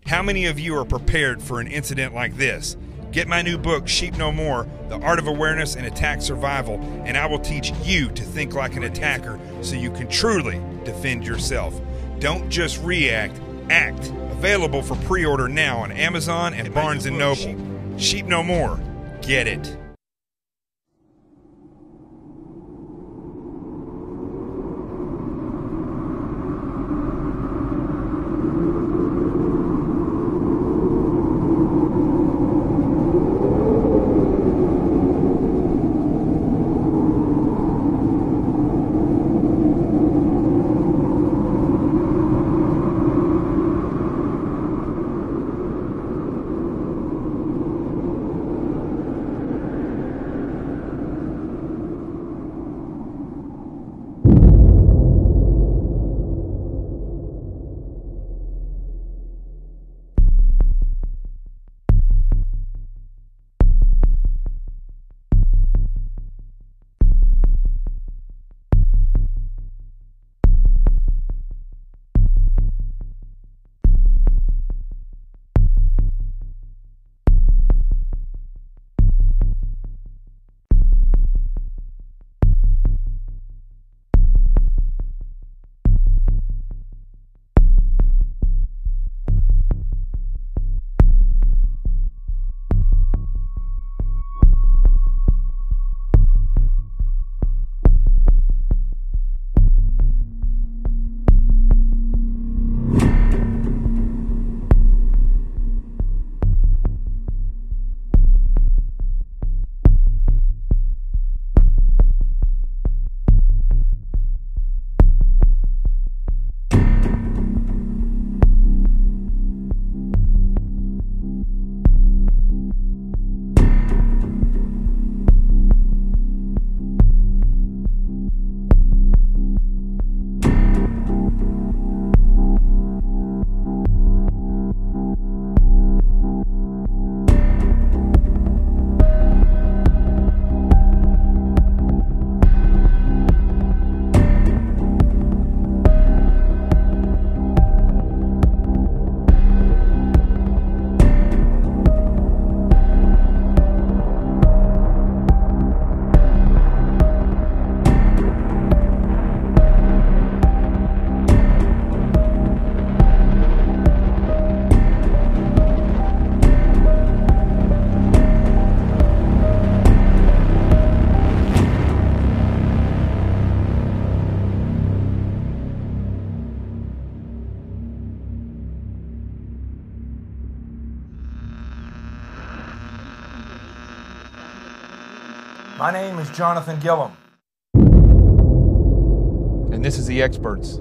How many of you are prepared for an incident like this? Get my new book, Sheep No More, The Art of Awareness and Attack Survival, and I will teach you to think like an attacker so you can truly defend yourself. Don't just react, act. Available for pre-order now on Amazon and Barnes & Noble. Sheep No More. Get it. My name is Jonathan Gillum. And this is The Experts.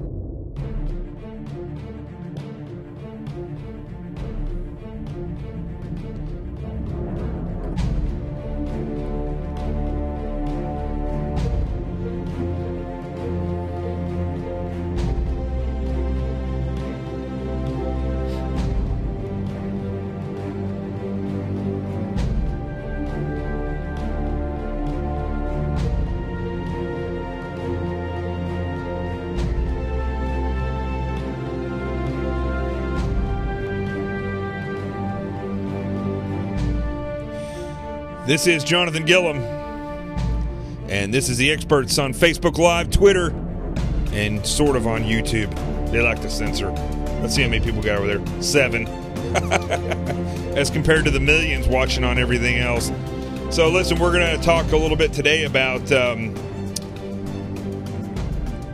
This is Jonathan Gillum, and this is The Experts on Facebook Live, Twitter, and sort of on YouTube. They like to censor. Let's see how many people got over there. 7. As compared to the millions watching on everything else. So listen, we're going to talk a little bit today about,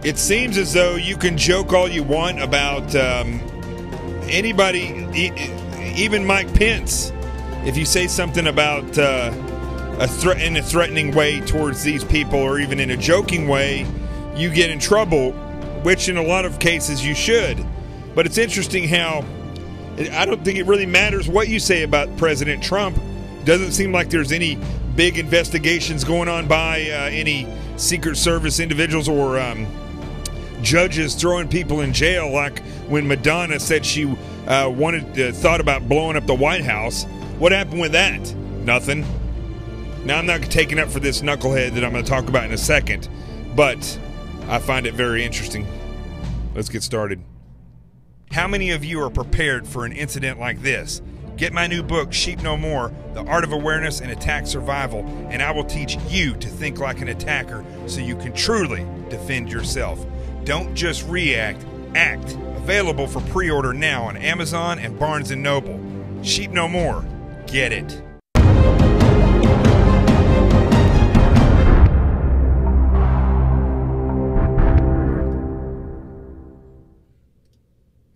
it seems as though you can joke all you want about anybody, even Mike Pence. If you say something about in a threatening way towards these people, or even in a joking way, you get in trouble, which in a lot of cases you should. But it's interesting how I don't think it really matters what you say about President Trump. Doesn't seem like there's any big investigations going on by any Secret Service individuals or judges throwing people in jail, like when Madonna said she thought about blowing up the White House. What happened with that? Nothing. Now, I'm not taking up for this knucklehead that I'm going to talk about in a second, but I find it very interesting. Let's get started. How many of you are prepared for an incident like this? Get my new book, Sheep No More, The Art of Awareness and Attack Survival, and I will teach you to think like an attacker so you can truly defend yourself. Don't just react, act. Available for pre-order now on Amazon and Barnes & Noble. Sheep No More. Get it.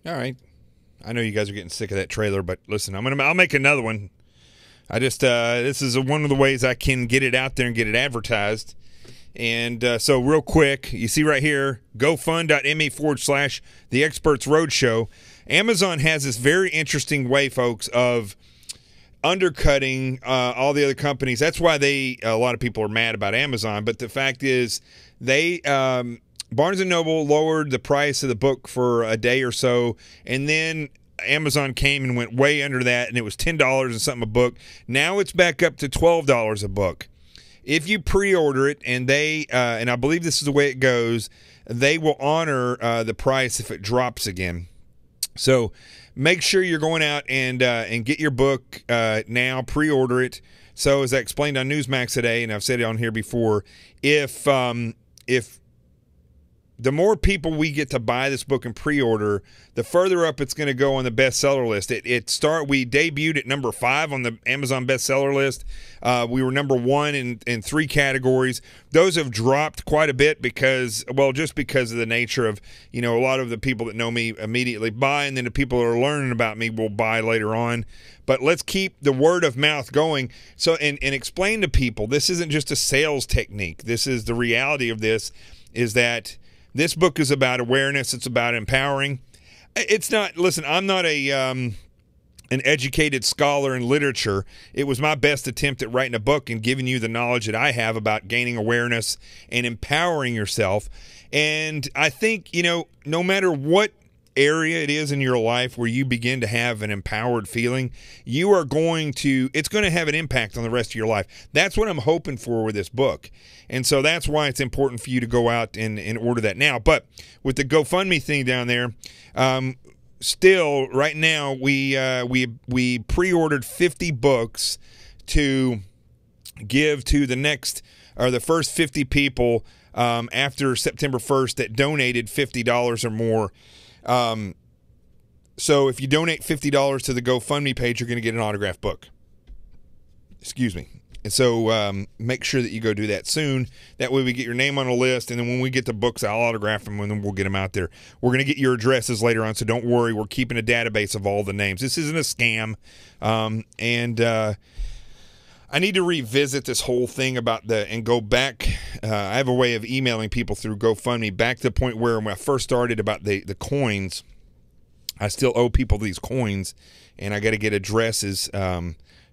All right. I know you guys are getting sick of that trailer, but listen, I'll make another one. I just this is one of the ways I can get it out there and get it advertised. And so real quick, you see right here, gofund.me/The Experts Roadshow. Amazon has this very interesting way, folks, of undercutting all the other companies. That's why a lot of people are mad about Amazon. But the fact is, they Barnes & Noble lowered the price of the book for a day or so, and then Amazon came and went way under that, and it was $10 and something a book. Now it's back up to $12 a book. If you pre-order it, and and I believe this is the way it goes, they will honor the price if it drops again. So make sure you're going out and get your book now, pre-order it. So as I explained on Newsmax today, and I've said it on here before, if the more people we get to buy this book and pre-order, the further up it's going to go on the bestseller list. We debuted at number 5 on the Amazon bestseller list. We were number 1 in 3 categories. Those have dropped quite a bit just because of the nature of, a lot of the people that know me immediately buy, and then the people that are learning about me will buy later on. But let's keep the word of mouth going. So, and explain to people, this isn't just a sales technique. This is the reality of this, is that this book is about awareness. It's about empowering. It's not, listen, I'm not an educated scholar in literature. It was my best attempt at writing a book and giving you the knowledge that I have about gaining awareness and empowering yourself. And I think, no matter what area it is in your life where you begin to have an empowered feeling, it's going to have an impact on the rest of your life. That's what I'm hoping for with this book. And so that's why it's important for you to go out and order that now. But with the GoFundMe thing down there, still right now we pre-ordered 50 books to give to the first 50 people after September 1st that donated $50 or more. So if you donate $50 to the GoFundMe page, you're going to get an autographed book. Excuse me. And so make sure that you go do that soon. That way we get your name on a list, and then when we get the books, I'll autograph them, and then we'll get them out there. We're going to get your addresses later on, so don't worry. We're keeping a database of all the names. This isn't a scam. I need to revisit this whole thing and go back. I have a way of emailing people through GoFundMe back to the point where when I first started about the coins, I still owe people these coins, and I got to get addresses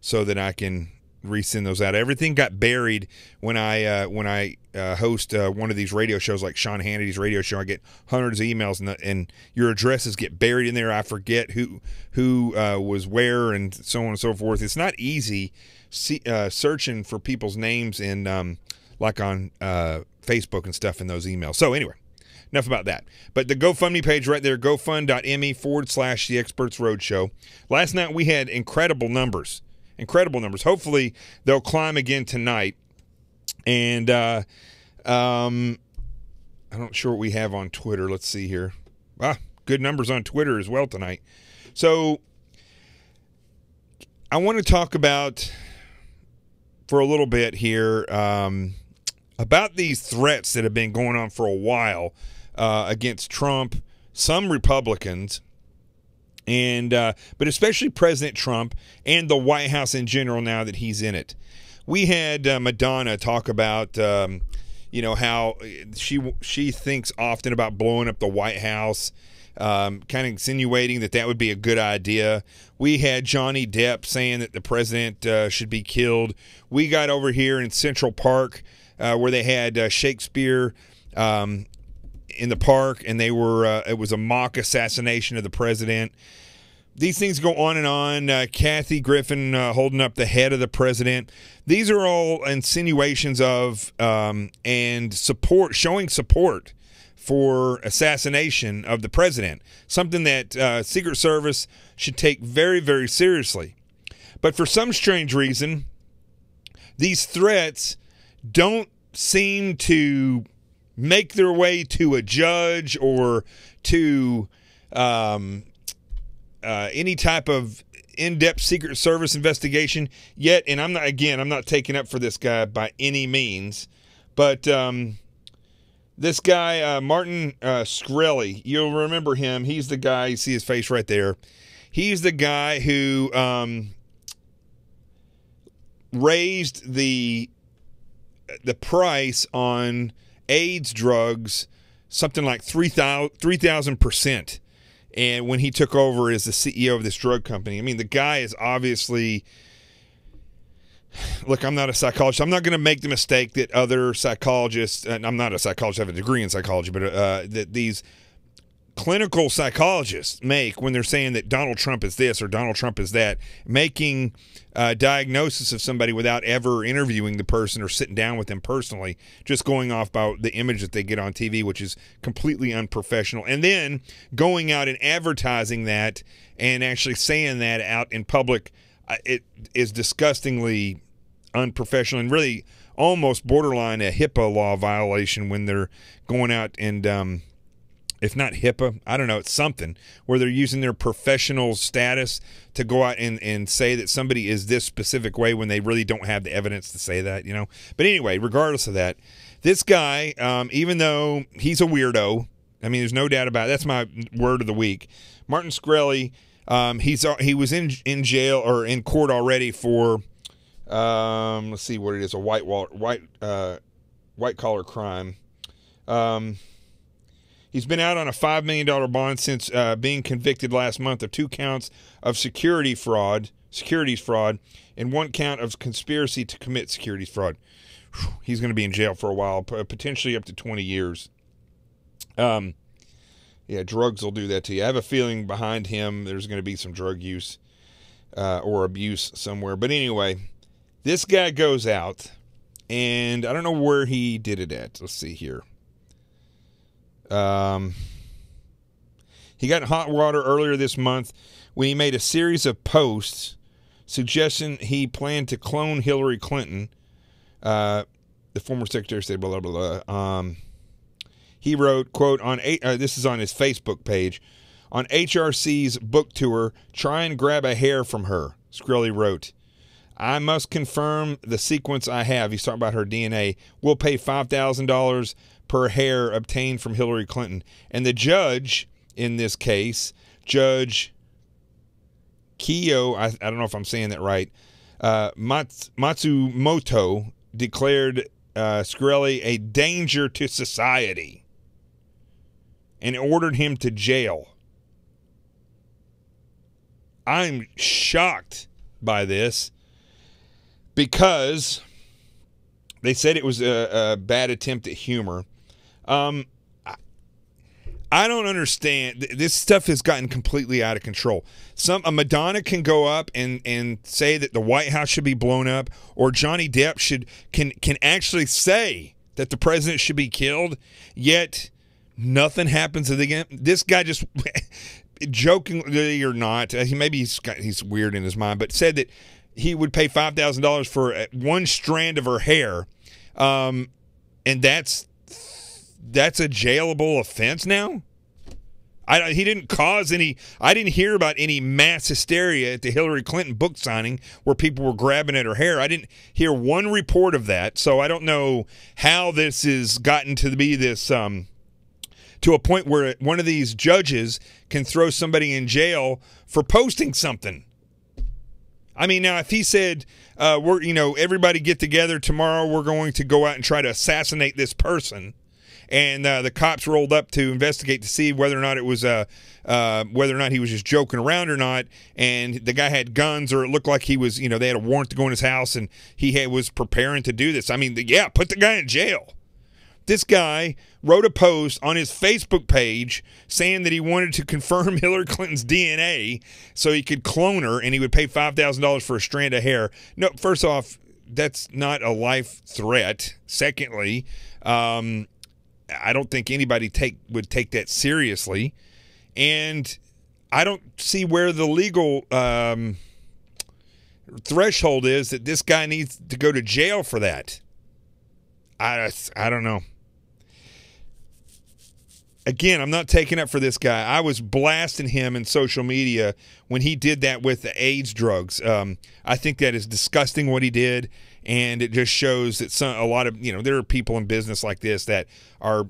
so that I can resend those out. Everything got buried when I host one of these radio shows like Sean Hannity's radio show. I get hundreds of emails, and your addresses get buried in there. I forget who was where and so on and so forth. It's not easy searching for people's names in like on Facebook and stuff in those emails. So anyway, enough about that. But the GoFundMe page right there, gofund.me/The Experts Roadshow. Last night we had incredible numbers. Incredible numbers. Hopefully they'll climb again tonight. And I'm not sure what we have on Twitter. Let's see here. Good numbers on Twitter as well tonight. So I want to talk about for a little bit here about these threats that have been going on for a while against Trump, some Republicans, and but especially President Trump and the White House in general now that he's in it. We had Madonna talk about how she thinks often about blowing up the White House, kind of insinuating that would be a good idea. We had Johnny Depp saying that the president should be killed. We got over here in Central Park where they had Shakespeare in the park, and it was a mock assassination of the president. These things go on and on. Kathy Griffin holding up the head of the president. These are all insinuations of and support, showing support for assassination of the president, something that Secret Service should take very, very seriously. But for some strange reason, these threats don't seem to make their way to a judge or to any type of in-depth Secret Service investigation yet. And I'm not taking up for this guy by any means, but this guy, Martin Shkreli, you'll remember him. He's the guy, you see his face right there. He's the guy who raised the price on AIDS drugs something like 3,000%. And when he took over as the CEO of this drug company, I mean, the guy is obviously, look, I'm not a psychologist. I'm not going to make the mistake that other psychologists, and I'm not a psychologist, I have a degree in psychology, but that these clinical psychologists make when they're saying that Donald Trump is this or Donald Trump is that, making a diagnosis of somebody without ever interviewing the person or sitting down with them personally, just going off by the image that they get on TV, which is completely unprofessional, and then going out and advertising that and actually saying that out in public. It is disgustingly unprofessional and really almost borderline a HIPAA law violation when they're going out and if not HIPAA, I don't know, it's something where they're using their professional status to go out and say that somebody is this specific way when they really don't have the evidence to say that, you know. But anyway, regardless of that, this guy, even though he's a weirdo, I mean, there's no doubt about it. That's my word of the week. Martin Shkreli, he was in jail or in court already for, let's see what it is, a white collar crime. He's been out on a $5 million bond since being convicted last month of 2 counts of securities fraud, and 1 count of conspiracy to commit securities fraud. He's going to be in jail for a while, potentially up to 20 years. Yeah, drugs will do that to you. I have a feeling behind him there's going to be some drug use or abuse somewhere. But anyway, this guy goes out, and I don't know where he did it at. Let's see here. He got in hot water earlier this month when he made a series of posts suggesting he planned to clone Hillary Clinton, the former Secretary of State, blah, blah, blah. He wrote, quote, this is on his Facebook page, on HRC's book tour, try and grab a hair from her, Shkreli wrote. I must confirm the sequence I have. He's talking about her DNA. We'll pay $5,000 per hair obtained from Hillary Clinton. And the judge in this case, Judge Kiyo, I don't know if I'm saying that right, Matsumoto, declared Shkreli a danger to society and ordered him to jail. I'm shocked by this because they said it was a bad attempt at humor. I don't understand. This stuff has gotten completely out of control. A Madonna can go up and say that the White House should be blown up, or Johnny Depp can actually say that the president should be killed, yet nothing happens again. This guy just jokingly or not, maybe he's weird in his mind, but said that he would pay $5,000 for 1 strand of her hair, and that's a jailable offense now. He didn't cause any. I didn't hear about any mass hysteria at the Hillary Clinton book signing where people were grabbing at her hair. I didn't hear one report of that, so I don't know how this has gotten to be this to a point where one of these judges can throw somebody in jail for posting something. I mean, now if he said, everybody get together tomorrow, we're going to go out and try to assassinate this person, and the cops rolled up to investigate to see whether or not it was whether or not he was just joking around or not, and the guy had guns, or it looked like he was, they had a warrant to go in his house and he was preparing to do this. I mean, yeah, put the guy in jail. This guy wrote a post on his Facebook page saying that he wanted to confirm Hillary Clinton's DNA so he could clone her, and he would pay $5,000 for a strand of hair. No, first off, that's not a life threat. Secondly, I don't think anybody would take that seriously, and I don't see where the legal threshold is that this guy needs to go to jail for that. I don't know. Again, I'm not taking up for this guy. I was blasting him in social media when he did that with the AIDS drugs. I think that is disgusting what he did, and it just shows that a lot of, there are people in business like this that are,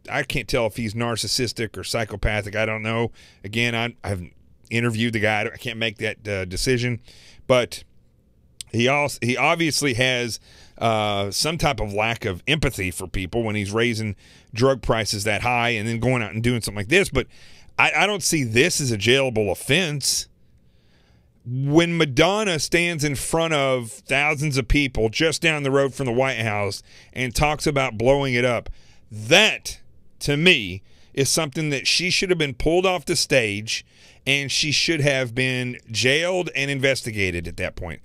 I can't tell if he's narcissistic or psychopathic. I don't know. Again, I've interviewed the guy. I can't make that decision, but he obviously has some type of lack of empathy for people when he's raising drug prices that high and then going out and doing something like this. But I don't see this as a jailable offense. When Madonna stands in front of thousands of people just down the road from the White House and talks about blowing it up, that, to me, is something that she should have been pulled off the stage, and she should have been jailed and investigated at that point.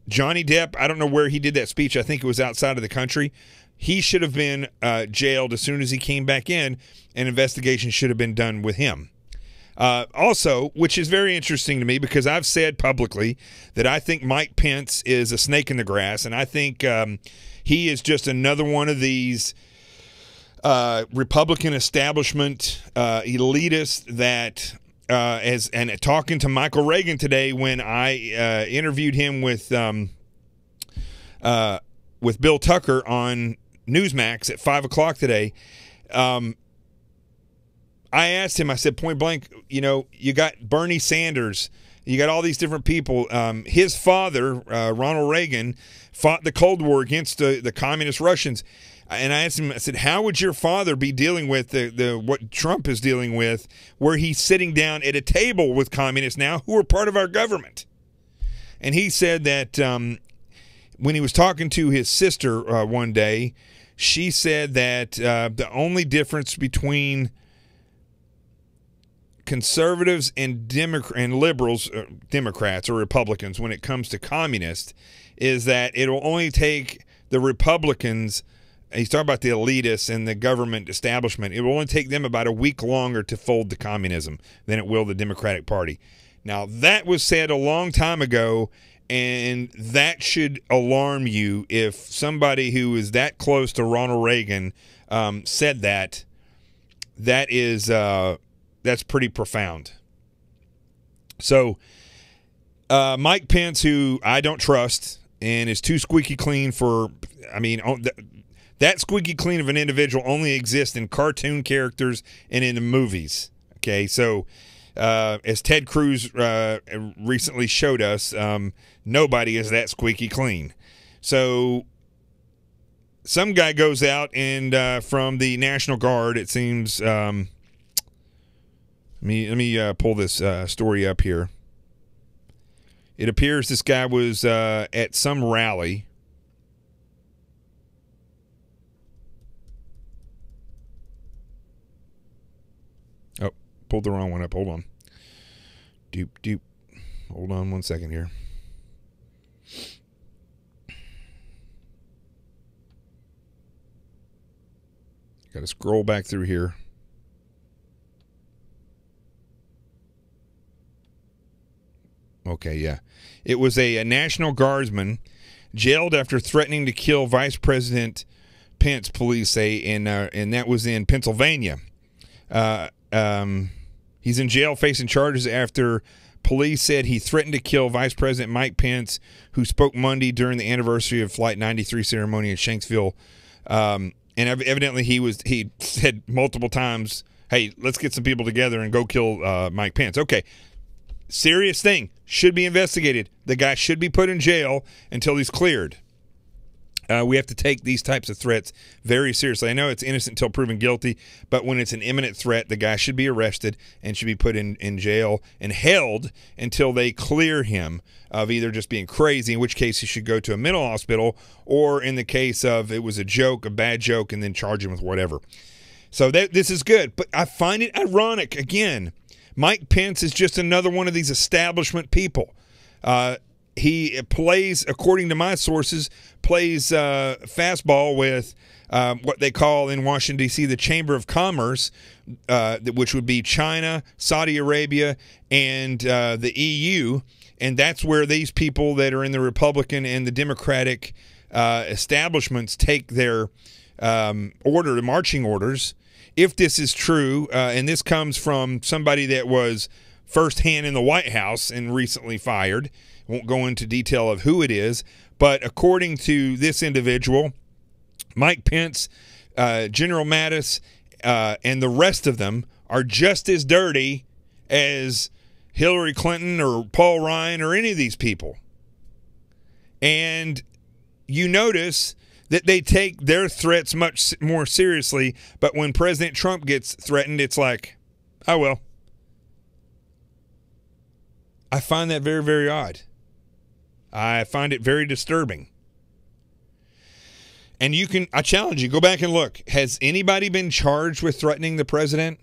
Johnny Depp, I don't know where he did that speech. I think it was outside of the country. He should have been jailed as soon as he came back in. An investigation should have been done with him. Also, which is very interesting to me because I've said publicly that I think Mike Pence is a snake in the grass, and I think he is just another one of these Republican establishment elitists that and talking to Michael Reagan today when I interviewed him with Bill Tucker on Newsmax at 5 o'clock today. I asked him, I said, point blank, you got Bernie Sanders, you got all these different people. His father, Ronald Reagan, fought the Cold War against the communist Russians. And I asked him, I said, how would your father be dealing with what Trump is dealing with, where he's sitting down at a table with communists now who are part of our government? And he said that when he was talking to his sister one day, she said that the only difference between conservatives and liberals, Democrats or Republicans, when it comes to communists, is that it'll only take the Republicans. He's talking about the elitists and the government establishment. It will only take them about a week longer to fold to communism than it will the Democratic Party. Now, that was said a long time ago, and that should alarm you if somebody who is that close to Ronald Reagan said that. That is that's pretty profound. So, Mike Pence, who I don't trust and is too squeaky clean for, that squeaky clean of an individual only exists in cartoon characters and in the movies. Okay, so as Ted Cruz recently showed us, nobody is that squeaky clean. So some guy goes out and from the National Guard, it seems. Let me pull this story up here. It appears this guy was at some rally. Oh, pulled the wrong one up. Hold on. Doop. Hold on one second here. Got to scroll back through here. Okay, yeah. It was a National Guardsman jailed after threatening to kill Vice President Pence, police say, and that was in Pennsylvania. He's in jail facing charges after police said he threatened to kill Vice President Mike Pence, who spoke Monday during the anniversary of Flight 93 ceremony in Shanksville. And evidently he said multiple times, hey, let's get some people together and go kill Mike Pence. Okay. Serious thing. Should be investigated. The guy should be put in jail until he's cleared. We have to take these types of threats very seriously. I know it's innocent until proven guilty, but when it's an imminent threat, the guy should be arrested and should be put in jail and held until they clear him of either just being crazy, in which case he should go to a mental hospital, or in the case of it was a joke, a bad joke, and then charge him with whatever. So this is good. But I find it ironic, again, Mike Pence is just another one of these establishment people. He plays, according to my sources, fastball with what they call in Washington, D.C., the Chamber of Commerce, which would be China, Saudi Arabia, and the EU. And that's where these people that are in the Republican and the Democratic establishments take their marching orders. If this is true, and this comes from somebody that was firsthand in the White House and recently fired, won't go into detail of who it is, but according to this individual, Mike Pence, General Mattis, and the rest of them are just as dirty as Hillary Clinton or Paul Ryan or any of these people. And you notice that they take their threats much more seriously, but when President Trump gets threatened, it's like, oh, well. I find that very, very odd. I find it very disturbing. And I challenge you, go back and look. Has anybody been charged with threatening the president?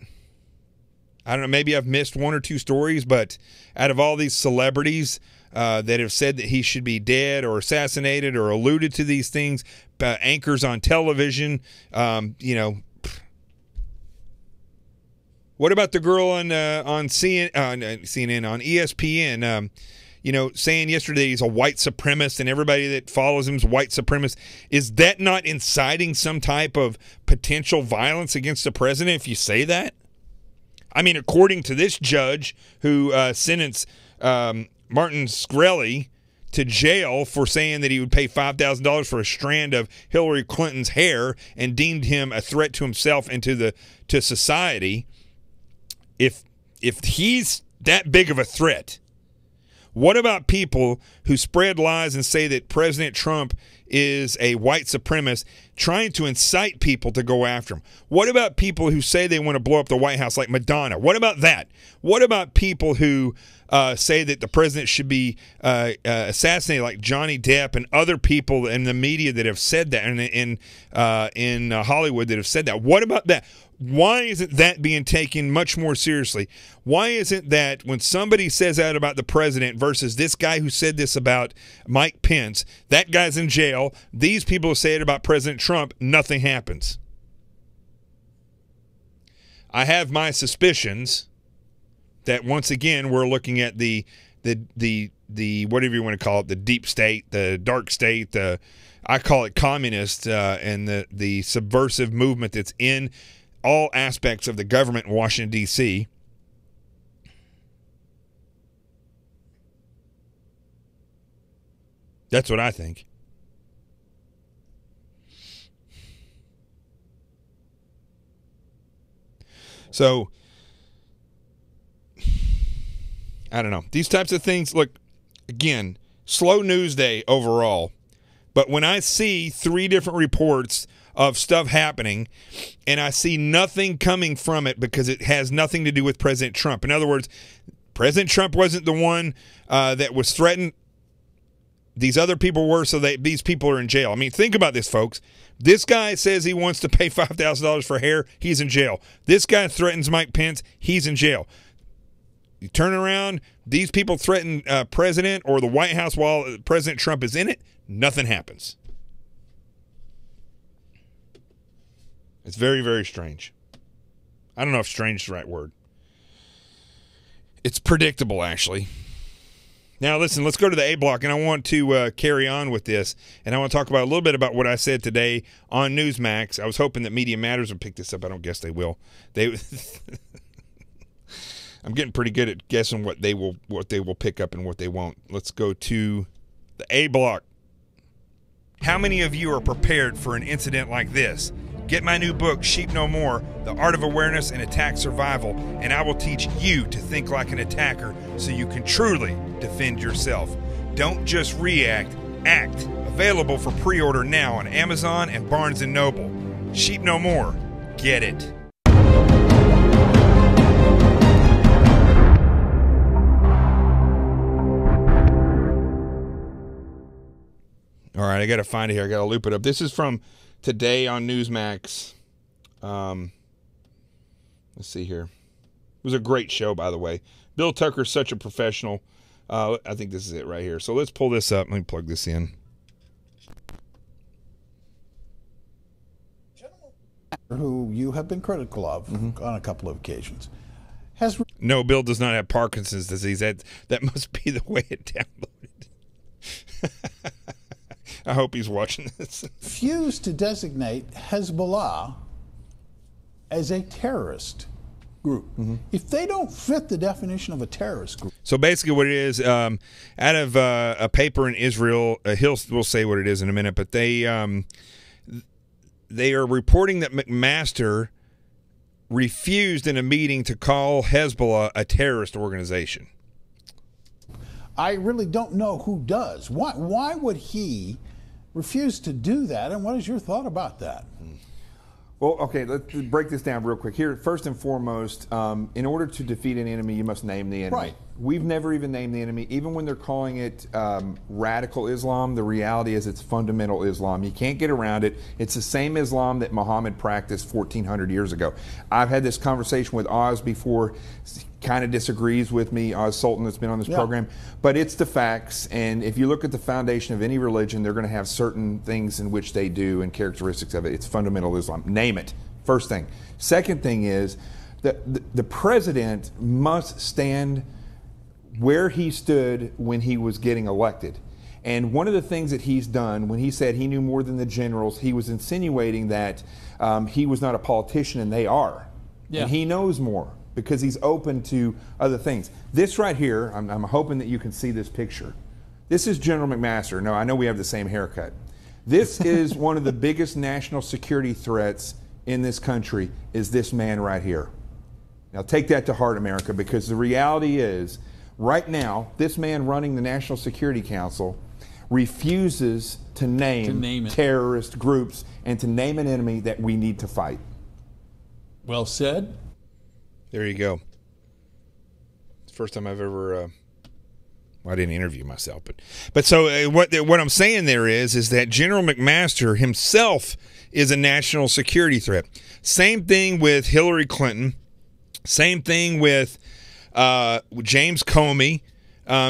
I don't know, maybe I've missed one or two stories, but out of all these celebrities that have said that he should be dead or assassinated or alluded to these things, anchors on television, what about the girl on CNN, on ESPN, saying yesterday he's a white supremacist and everybody that follows him is white supremacist? Is that not inciting some type of potential violence against the president if you say that? I mean, according to this judge who sentenced Martin Shkreli to jail for saying that he would pay $5,000 for a strand of Hillary Clinton's hair and deemed him a threat to himself and to society, if he's that big of a threat, what about people who spread lies and say that President Trump is a white supremacist trying to incite people to go after him? What about people who say they want to blow up the White House like Madonna? What about that? What about people who say that the president should be assassinated like Johnny Depp and other people in the media that have said that, and in Hollywood that have said that? What about that? Why isn't that being taken much more seriously? Why isn't that when somebody says that about the president versus this guy who said this about Mike Pence, that guy's in jail, these people who say it about President Trump, nothing happens? I have my suspicions that once again we're looking at the whatever you want to call it, the deep state, the dark state, I call it communist, and the subversive movement that's in all aspects of the government in Washington, D.C. That's what I think. So, I don't know. These types of things, look, again, slow news day overall. But when I see 3 different reports of stuff happening and I see nothing coming from it because it has nothing to do with President Trump. In other words, President Trump wasn't the one that was threatened. These other people were, so these people are in jail. I mean, think about this, folks. This guy says he wants to pay $5,000 for hair. He's in jail. This guy threatens Mike Pence. He's in jail. You turn around, these people threaten president or the White House while President Trump is in it. Nothing happens. It's very, very strange. I don't know if strange is the right word. It's predictable, actually. Now, listen, let's go to the A block, and I want to carry on with this, and I want to talk about a little bit about what I said today on Newsmax. I was hoping that Media Matters would pick this up. I don't guess they will. I'm getting pretty good at guessing what they will pick up and what they won't. Let's go to the A block. How many of you are prepared for an incident like this? Get my new book, Sheep No More, The Art of Awareness and Attack Survival, and I will teach you to think like an attacker so you can truly defend yourself. Don't just react, act. Available for pre-order now on Amazon and Barnes & Noble. Sheep No More. Get it. All right, I got to find it here. I got to loop it up. This is from today on Newsmax. Let's see here. It was a great show, by the way. Bill Tucker's such a professional. I think this is it right here. So let's pull this up. Let me plug this in. who you have been critical of on a couple of occasions, has No, Bill does not have Parkinson's disease. That must be the way it downloaded. I hope he's watching this. refused to designate Hezbollah as a terrorist group. If they don't fit the definition of a terrorist group. So basically what it is, out of a paper in Israel, we'll say what it is in a minute, but they are reporting that McMaster refused in a meeting to call Hezbollah a terrorist organization. I really don't know who does. Why would he refuse to do that, and what is your thought about that? Well, okay, let's break this down real quick. Here, first and foremost, in order to defeat an enemy, you must name the enemy. Right. We've never even named the enemy. Even when they're calling it radical Islam, the reality is it's fundamental Islam. You can't get around it. It's the same Islam that Muhammad practiced 1,400 years ago. I've had this conversation with Oz before. Kind of disagrees with me, Oz Sultan, that's been on this program, but it's the facts. And if you look at the foundation of any religion, they're going to have certain things in which they do and characteristics of it. It's fundamental Islam. Name it. First thing. Second thing is that the president must stand where he stood when he was getting elected. And one of the things that he's done, when he said he knew more than the generals, he was insinuating that he was not a politician and they are. And he knows more, because he's open to other things. This right here, I'm hoping that you can see this picture. This is General McMaster. No, I know we have the same haircut. This is one of the biggest national security threats in this country, is this man right here. Now take that to heart, America, because the reality is, right now, this man running the National Security Council refuses to name terrorist groups and to name an enemy that we need to fight. Well said. There you go. It's the first time I've ever, well, I didn't interview myself, but so what I'm saying there is that General McMaster himself is a national security threat. Same thing with Hillary Clinton. Same thing with James Comey.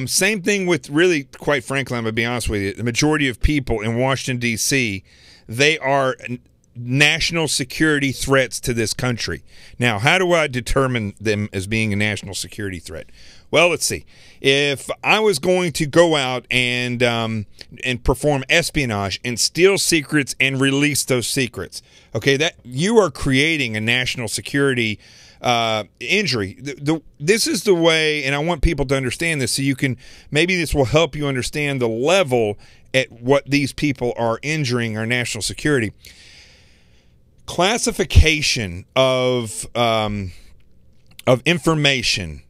Same thing with, really, quite frankly, I'm going to be honest with you, the majority of people in Washington, D.C., they are national security threats to this country. Now, how do I determine them as being a national security threat? Well, let's see. If I was going to go out and perform espionage and steal secrets and release those secrets, okay, that you are creating a national security injury. This is the way, and I want people to understand this so you can, maybe this will help you understand the level at what these people are injuring our national security. Classification of information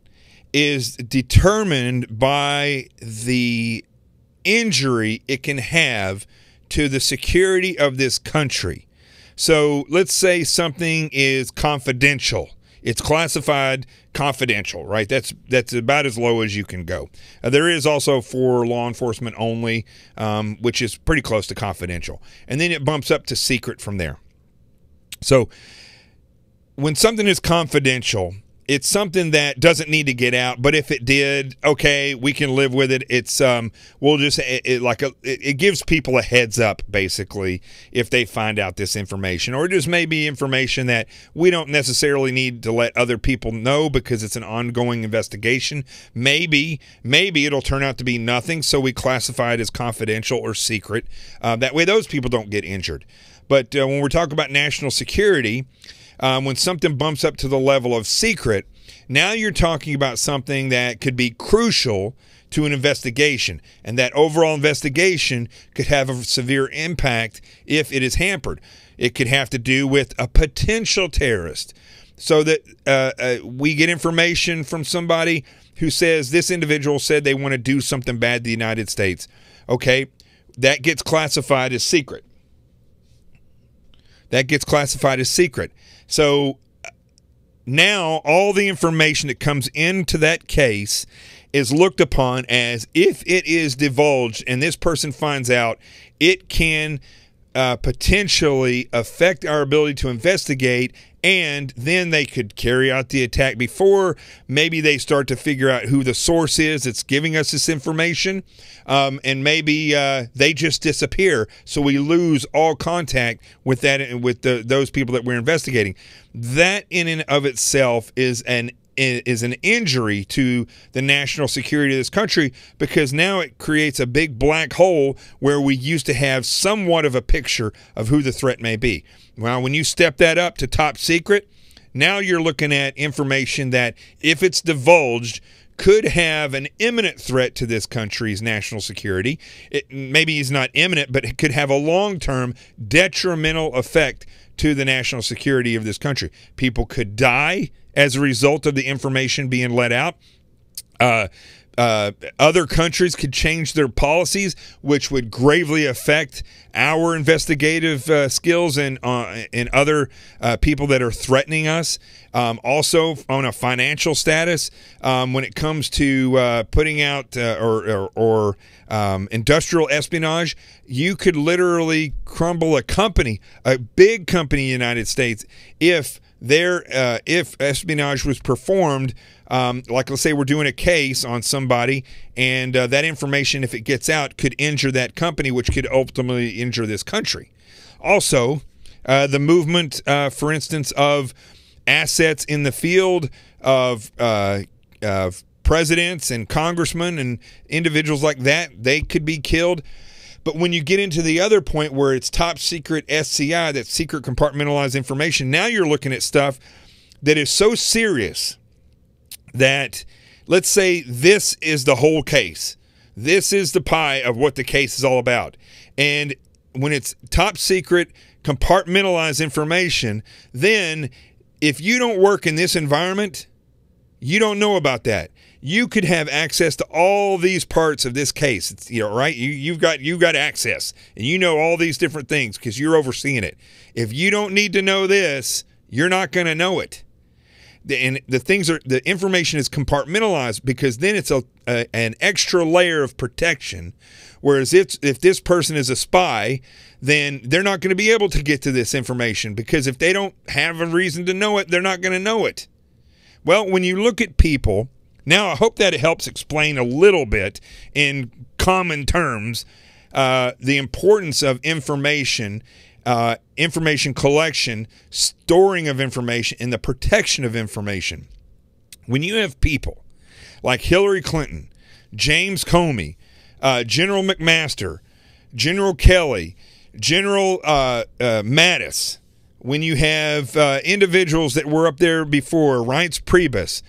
is determined by the injury it can have to the security of this country. So let's say something is confidential. It's classified confidential, right? That's about as low as you can go. There is also for law enforcement only, which is pretty close to confidential. And then it bumps up to secret from there. So when something is confidential, it's something that doesn't need to get out. But if it did, okay, we can live with it. It's we'll just it gives people a heads up, basically, if they find out this information, or just maybe information that we don't necessarily need to let other people know because it's an ongoing investigation. Maybe it'll turn out to be nothing, so we classify it as confidential or secret. That way, those people don't get injured. But when we're talking about national security, when something bumps up to the level of secret, now you're talking about something that could be crucial to an investigation. And that overall investigation could have a severe impact if it is hampered. It could have to do with a potential terrorist. So that we get information from somebody who says this individual said they want to do something bad to the United States. Okay, that gets classified as secret. That gets classified as secret. So now all the information that comes into that case is looked upon as, if it is divulged and this person finds out, it can potentially affect our ability to investigate and then they could carry out the attack before maybe they start to figure out who the source is that's giving us this information, and maybe they just disappear, so we lose all contact with those people that we're investigating. That in and of itself is an injury to the national security of this country, because now it creates a big black hole where we used to have somewhat of a picture of who the threat may be. Well, when you step that up to top secret, now you're looking at information that, if it's divulged, could have an imminent threat to this country's national security. Maybe it's not imminent, but it could have a long-term detrimental effect to the national security of this country. People could die as a result of the information being let out. Other countries could change their policies, which would gravely affect our investigative skills and other people that are threatening us. Also, on a financial status, when it comes to putting out or industrial espionage, you could literally crumble a company, a big company in the United States, if espionage was performed. Like, let's say we're doing a case on somebody, and that information, if it gets out, could injure that company, which could ultimately injure this country. Also, the movement, for instance, of assets in the field of presidents and congressmen and individuals like that, they could be killed. But when you get into the other point where it's top secret SCI, that's secret compartmentalized information, now you're looking at stuff that is so serious that, let's say this is the whole case. This is the pie of what the case is all about. And when it's top secret compartmentalized information, then if you don't work in this environment, you don't know about that. You could have access to all these parts of this case. It's, right? You've got access, and you know all these different things because you're overseeing it. If you don't need to know this, you're not going to know it. And the information is compartmentalized, because then it's an extra layer of protection. Whereas if this person is a spy, then they're not going to be able to get to this information, because if they don't have a reason to know it, they're not going to know it. Well, when you look at people, now I hope that it helps explain a little bit in common terms the importance of information, information collection, storing of information, and the protection of information. When you have people like Hillary Clinton, James Comey, General McMaster, General Kelly, General Mattis, when you have individuals that were up there before, Reince Priebus,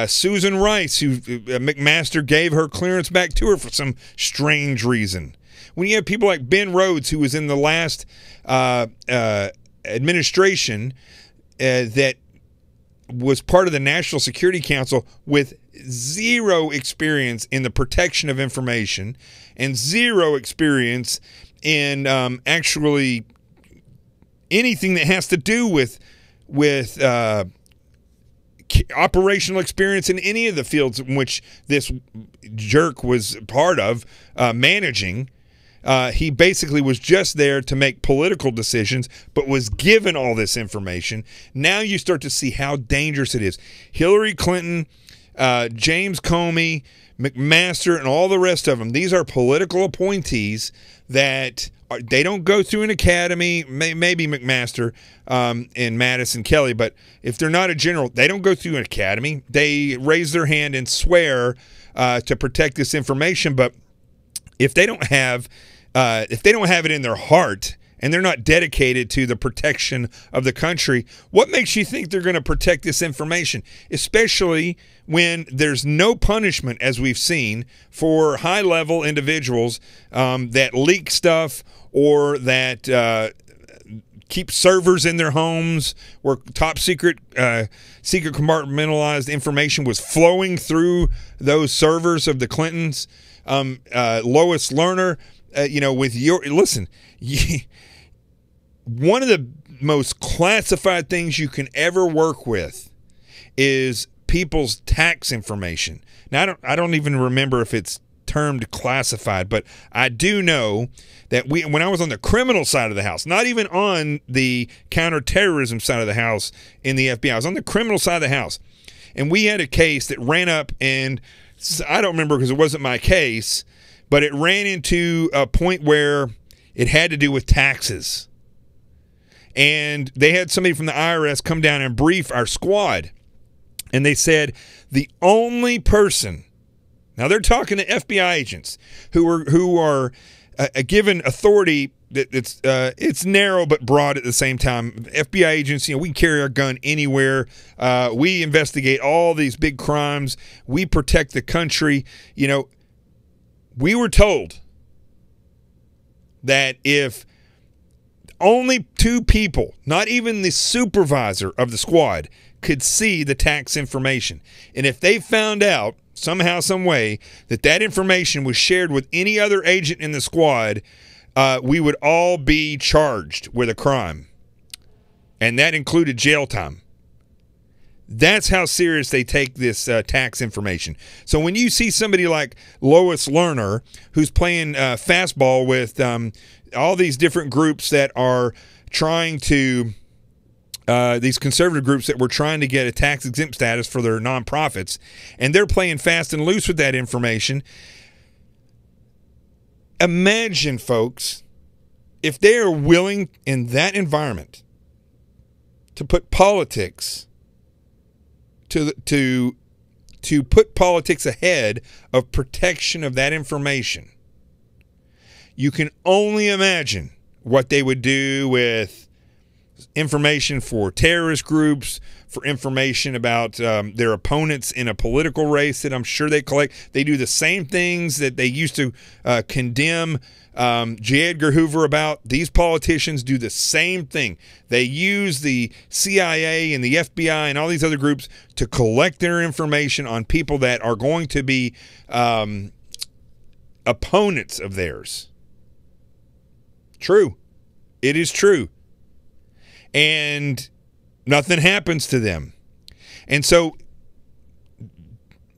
Susan Rice, who McMaster gave her clearance back to her for some strange reason. When you have people like Ben Rhodes, who was in the last administration that was part of the National Security Council with zero experience in the protection of information and zero experience in actually anything that has to do with operational experience in any of the fields in which this jerk was part of managing. He basically was just there to make political decisions, but was given all this information. Now you start to see how dangerous it is. Hillary Clinton, James Comey, McMaster, and all the rest of them, these are political appointees that they don't go through an academy, maybe McMaster and Mattis and Kelly, but if they're not a general, they don't go through an academy. They raise their hand and swear to protect this information, but if they don't have it in their heart and they're not dedicated to the protection of the country, what makes you think they're going to protect this information? Especially when there's no punishment, as we've seen, for high-level individuals that leak stuff or that keep servers in their homes where top secret compartmentalized information was flowing through those servers of the Clintons. Lois Lerner, one of the most classified things you can ever work with is people's tax information. Now, I don't even remember if it's termed classified, but I do know that when I was on the criminal side of the house, not even on the counterterrorism side of the house in the FBI, I was on the criminal side of the house, and we had a case that ran up, and I don't remember because it wasn't my case, but it ran into a point where it had to do with taxes. And they had somebody from the IRS come down and brief our squad. And they said the only person, now they're talking to FBI agents who are given authority that it's narrow but broad at the same time. FBI agents, we can carry our gun anywhere. We investigate all these big crimes. We protect the country. We were told that if only 2 people, not even the supervisor of the squad, could see the tax information, and if they found out somehow, some way, that information was shared with any other agent in the squad, we would all be charged with a crime, and that included jail time. That's how serious they take this tax information. So when you see somebody like Lois Lerner, who's playing fastball with all these different groups that are trying to, these conservative groups that were trying to get a tax-exempt status for their nonprofits, and they're playing fast and loose with that information. Imagine, folks, if they are willing in that environment to put politics to put politics ahead of protection of that information. You can only imagine what they would do with information for terrorist groups, for information about their opponents in a political race that I'm sure they collect. They do the same things that they used to condemn J. Edgar Hoover about. These politicians do the same thing. They use the CIA and the FBI and all these other groups to collect their information on people that are going to be opponents of theirs. True. It is true. And nothing happens to them. And so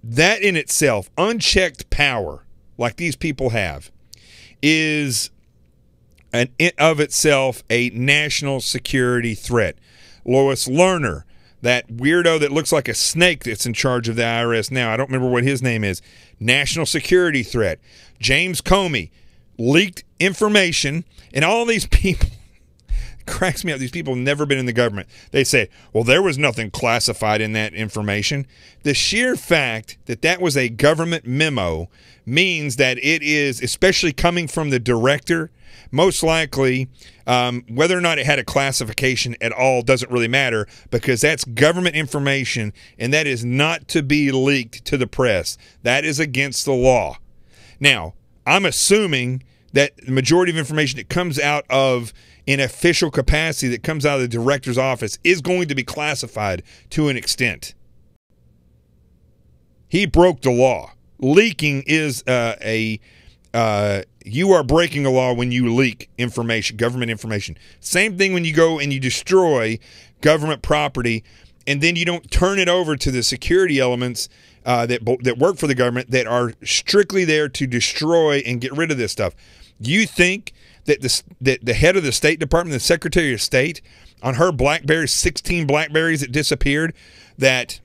that in itself, unchecked power like these people have, is of itself a national security threat. Lois Lerner, that weirdo that looks like a snake that's in charge of the IRS now, I don't remember what his name is, national security threat. James Comey, leaked information, and all these people, cracks me up. These people have never been in the government. They say, well, there was nothing classified in that information. The sheer fact that that was a government memo means that it is, especially coming from the director, most likely, whether or not it had a classification at all doesn't really matter, because that's government information, and that is not to be leaked to the press. That is against the law. Now, I'm assuming that the majority of information that comes out of in official capacity that comes out of the director's office is going to be classified to an extent. He broke the law. Leaking is you are breaking a law when you leak information, government information. Same thing when you go and you destroy government property, and then you don't turn it over to the security elements that work for the government that are strictly there to destroy and get rid of this stuff. You think that the head of the State Department, the Secretary of State, on her BlackBerry, 16 BlackBerries that disappeared, that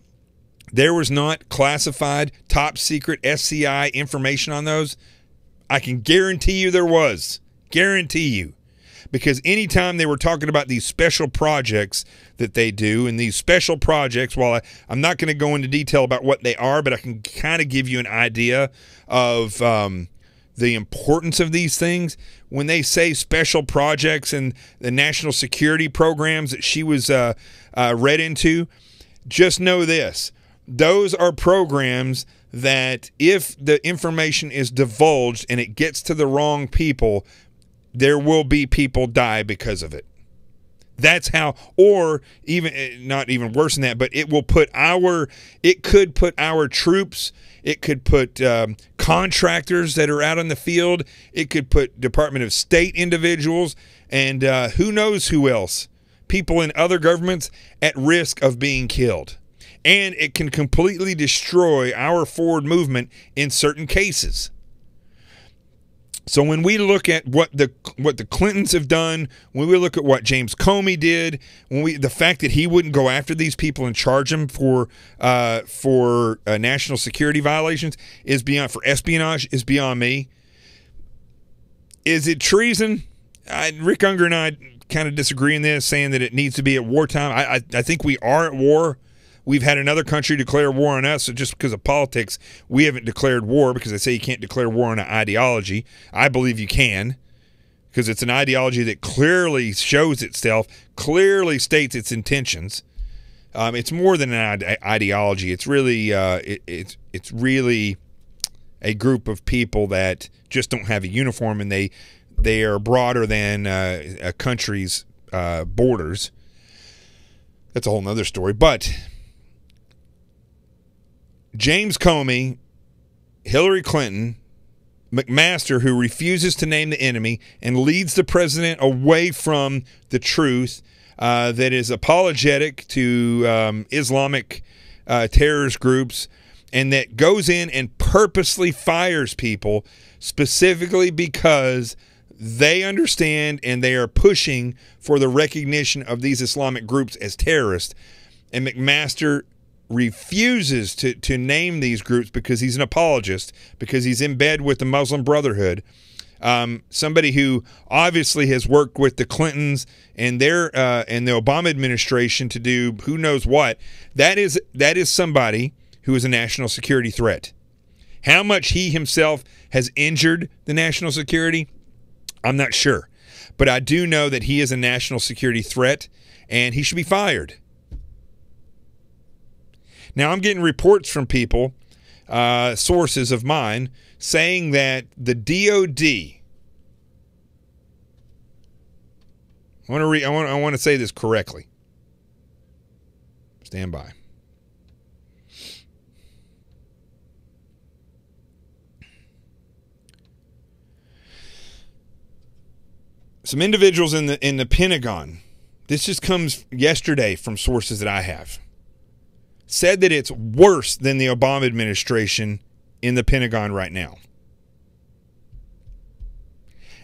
there was not classified, top secret SCI information on those? I can guarantee you there was. Guarantee you. Because anytime they were talking about these special projects that they do, and these special projects, while I'm not going to go into detail about what they are, but I can kind of give you an idea of the importance of these things. When they say special projects and the national security programs that she was read into, just know this. Those are programs that if the information is divulged and it gets to the wrong people, there will be people die because of it. That's how, or even not even worse than that, but it will put it could put our troops, it could put contractors that are out on the field, it could put Department of State individuals, and who knows who else, people in other governments at risk of being killed. And it can completely destroy our forward movement in certain cases. So when we look at what the Clintons have done, when we look at what James Comey did, the fact that he wouldn't go after these people and charge them for national security violations for espionage is beyond me. Is it treason? Rick Unger and I kind of disagree in this, saying that it needs to be at wartime. I think we are at war. We've had another country declare war on us, so just because of politics, we haven't declared war, because they say you can't declare war on an ideology. I believe you can, because it's an ideology that clearly shows itself, clearly states its intentions. It's more than an ideology. It's really it's really a group of people that just don't have a uniform, and they are broader than a country's borders. That's a whole nother story, but James Comey, Hillary Clinton, McMaster, who refuses to name the enemy and leads the president away from the truth, that is apologetic to Islamic terrorist groups, and that goes in and purposely fires people specifically because they understand and they are pushing for the recognition of these Islamic groups as terrorists. And McMaster refuses to name these groups because he's an apologist, because he's in bed with the Muslim Brotherhood, somebody who obviously has worked with the Clintons and and the Obama administration to do who knows what. That is somebody who is a national security threat. How much he himself has injured the national security, I'm not sure, but I do know that he is a national security threat and he should be fired. Now, I'm getting reports from people, sources of mine, saying that the DOD, I want to say this correctly. Stand by. Some individuals in the Pentagon, this just comes yesterday from sources that I have, said that it's worse than the Obama administration in the Pentagon right now.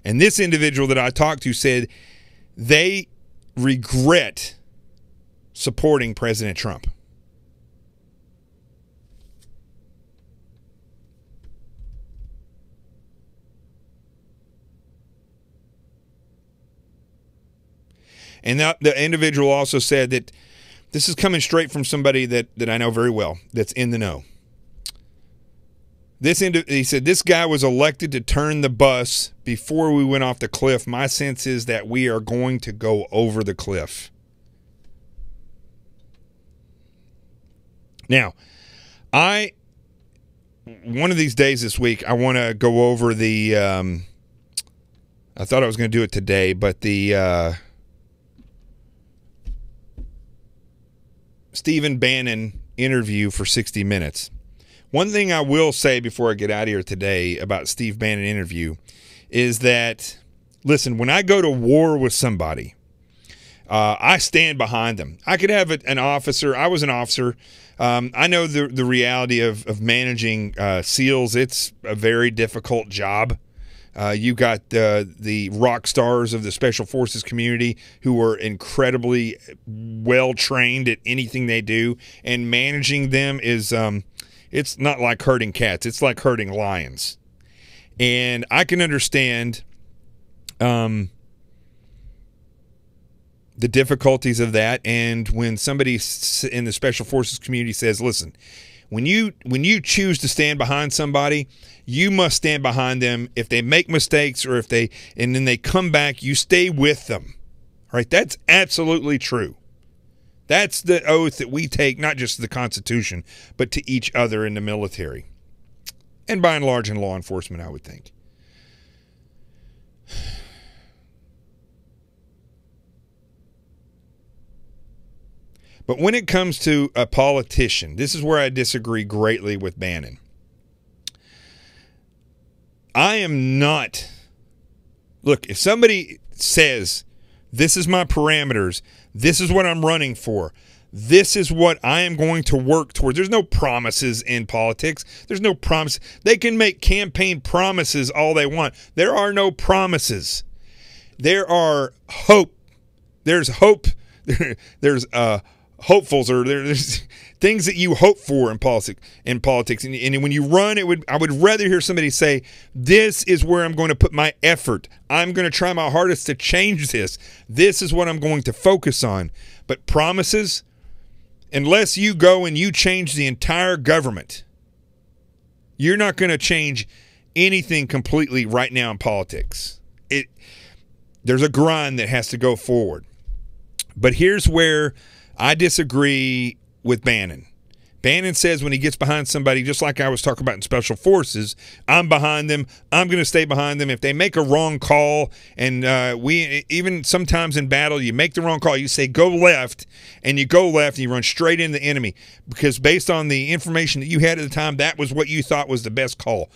And this individual that I talked to said they regret supporting President Trump. And the individual also said that this is coming straight from somebody that I know very well, that's in the know. He said, this guy was elected to turn the bus before we went off the cliff. My sense is that we are going to go over the cliff. Now, one of these days this week, I want to go over the, I thought I was going to do it today, but the Stephen Bannon interview for 60 Minutes. One thing I will say before I get out of here today about Steve Bannon interview is that, listen, when I go to war with somebody, I stand behind them. I could have an officer. I was an officer. I know the reality of managing SEALs. It's a very difficult job. You got the rock stars of the Special Forces community who are incredibly well trained at anything they do, and managing them is it's not like herding cats. It's like herding lions. And I can understand the difficulties of that. And when somebody in the Special Forces community says, listen, when you choose to stand behind somebody, you must stand behind them. If they make mistakes and then they come back, you stay with them. All right? That's absolutely true. That's the oath that we take, not just to the Constitution, but to each other in the military. And by and large in law enforcement, I would think. But when it comes to a politician, this is where I disagree greatly with Bannon. I am not... Look, if somebody says, this is my parameters, this is what I'm running for, This is what I am going to work towards. There's no promises in politics. There's no promise. They can make campaign promises all they want. There are no promises. There are hope. There's hope. There's hopefuls, or there's things that you hope for in politics. And when you run, I would rather hear somebody say, "This is where I'm going to put my effort. I'm going to try my hardest to change this. This is what I'm going to focus on." But promises, unless you go and you change the entire government, you're not going to change anything completely right now in politics. There's a grind that has to go forward. But here's where I disagree with Bannon. Bannon says when he gets behind somebody, just like I was talking about in Special Forces, I'm behind them. I'm going to stay behind them. If they make a wrong call, and we even sometimes in battle, you make the wrong call, you say go left, and you go left, and you run straight into the enemy because based on the information that you had at the time, that was what you thought was the best call.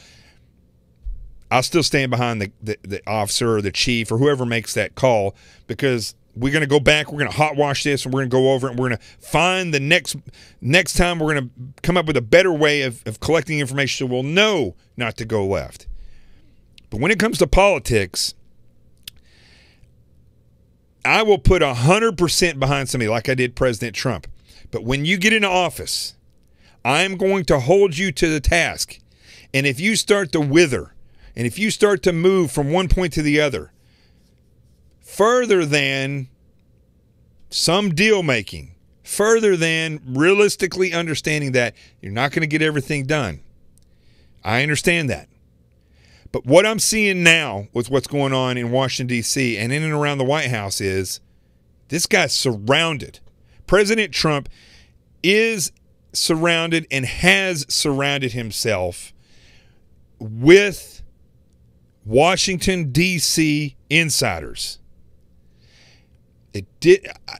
I'll still stand behind the officer or the chief or whoever makes that call, because we're going to go back, we're going to hot wash this, and we're going to go over it, and we're going to find the next time we're going to come up with a better way of collecting information so we'll know not to go left. But when it comes to politics, I will put 100% behind somebody like I did President Trump. But when you get into office, I'm going to hold you to the task. And if you start to wither, and if you start to move from one point to the other, further than some deal making, further than realistically understanding that you're not going to get everything done, I understand that. But what I'm seeing now with what's going on in Washington, D.C. and in and around the White House is this guy's surrounded. President Trump is surrounded and has surrounded himself with Washington, D.C. insiders.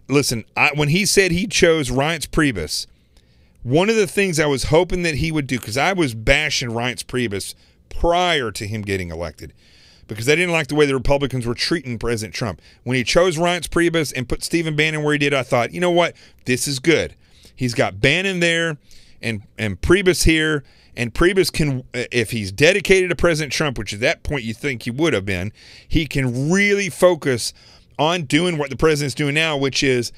When he said he chose Reince Priebus, one of the things I was hoping that he would do, because I was bashing Reince Priebus prior to him getting elected, because I didn't like the way the Republicans were treating President Trump. When he chose Reince Priebus and put Stephen Bannon where he did, I thought, you know what? This is good. He's got Bannon there and Priebus here. And Priebus can, if he's dedicated to President Trump, which at that point you think he would have been, he can really focus on doing what the president's doing now, which is